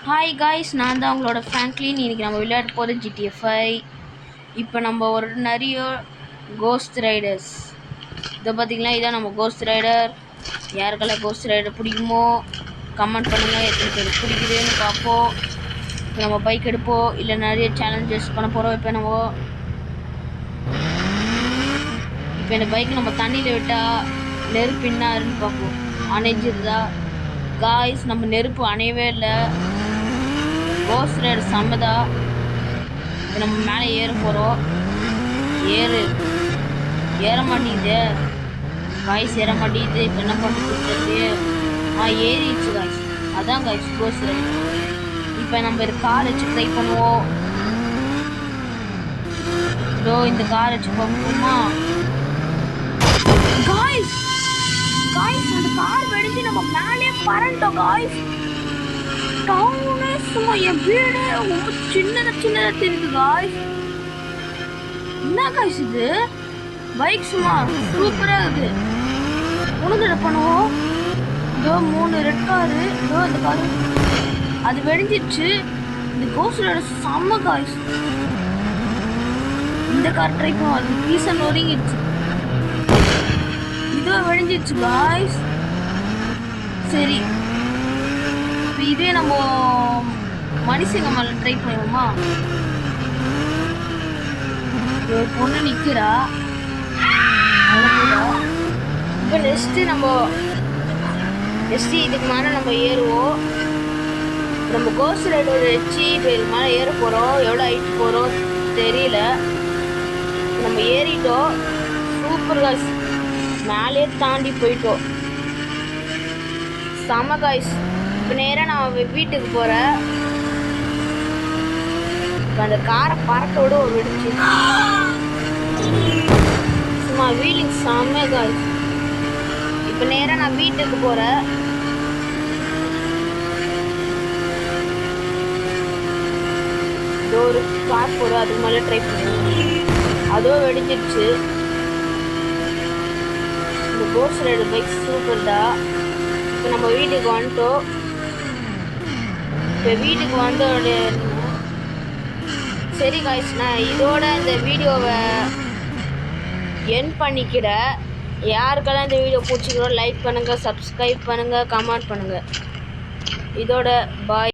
Hi guys, நான் தான் உங்களோட ஃப்ராங்க்லின். இன்றைக்கி நம்ம விளையாட போகிறது GTA 5. இப்போ நம்ம ஒரு நிறைய கோஸ்ட் ரைடர்ஸ் இதை பார்த்திங்களா, இதான் நம்ம கோஸ்ட் ரைடர். யாருக்கெல்லாம் கோஸ்ட் ரைடர் பிடிக்குமோ கமெண்ட் பண்ணுங்கள். எத்தனை பேர் பிடிக்குதுன்னு பார்ப்போம். இப்போ நம்ம பைக் எடுப்போம், இல்லை நிறைய சேலஞ்சஸ் பண்ண போகிறோம். இப்போ இந்த பைக் நம்ம தண்ணியில் விட்டால் நெருப்பு என்னாருன்னு பார்ப்போம். அணைஞ்சிருதா காய்ஸ்? நம்ம நெருப்பு அணையவே இல்லை. கோஸ்ட் ரைடர் சம்மதா. இப்போ நம்ம மேலே ஏற போகிறோம். ஏற மாட்டேங்குது காய்ஸ், ஏற மாட்டேங்குது. இப்போ என்ன பண்ணுறது? ஏறிடுச்சு காய்ஸ். அதான் காய்ஸ் கோஸ்ட் ரைடர். இப்போ நம்ம இந்த கார் வச்சு ட்ரை பண்ணுவோம். இதோ இந்த கார் வச்சு பார்ப்போமா காய்ஸ்? அந்த கார் வெடிச்சு நம்ம மேலே பறந்தோம் காய்ஸ். டவுனே சும்மா என் வீடு ரொம்ப சின்னதா தெரியுது காய்ஸ். என்ன காய்ஸ் இது? பைக் சும்மா சூப்பரா இருக்குது. உனக்கு பண்ணுவோம். இதோ 3 ரெட் காரு. இதோ இந்த காரு அது வெடிஞ்சிருச்சு. இந்த கோஸ்டோட செம்ம காய்ஸ். இந்த கார் ட்ரை பண்ணுவோம். அது பீசன் ஒதுங்கிடுச்சு. இதோ வெடிஞ்சிருச்சு காய்ஸ். சரி, இதே நம்ம மனுஷங்க மேல ட்ரை பண்ணுவோமா? ஒரு பொண்ணு நிக்கிறா. இப்போ நெக்ஸ்ட் இதுக்கு மேலே நம்ம ஏறுவோம். நம்ம கோஸ்ட் ரைடர் வச்சு இப்போ இதுக்கு மேலே ஏற போகிறோம். எவ்வளோ ஹைட் போகிறோம் தெரியல. நம்ம ஏறிட்டோம். சூப்பர் காய்ஸ், மேலே தாண்டி போயிட்டோம். செம காய்ஸ். இப்போ நேராக நான் வீட்டுக்கு போகிறேன். இப்போ அந்த காரை பறக்க விட ஒரு வெடிச்சு சும்மா வீலிங் செம்ம காய்ஸ். இப்போ நேராக நான் வீட்டுக்கு போகிறேன். ஒரு கார் போகிற அதுக்கு மேலே ட்ரை பண்ணுவேன். அதுவும் வெடிஞ்சிடுச்சு. இந்த கோஸ்ட் ரைடர் பைக் சூப்பர் தான். இப்போ நம்ம வீட்டுக்கு வந்துட்டோம். இப்போ வீட்டுக்கு வந்தோட சரி காய்ஸ், நான் இதோட இந்த வீடியோவை எண்ட் பண்ணிக்கிறேன். யாருக்கெல்லாம் இந்த வீடியோ பிடிச்சிக்கிறோம் லைக் பண்ணுங்கள், சப்ஸ்கிரைப் பண்ணுங்கள், கமெண்ட் பண்ணுங்கள். இதோட பாய்.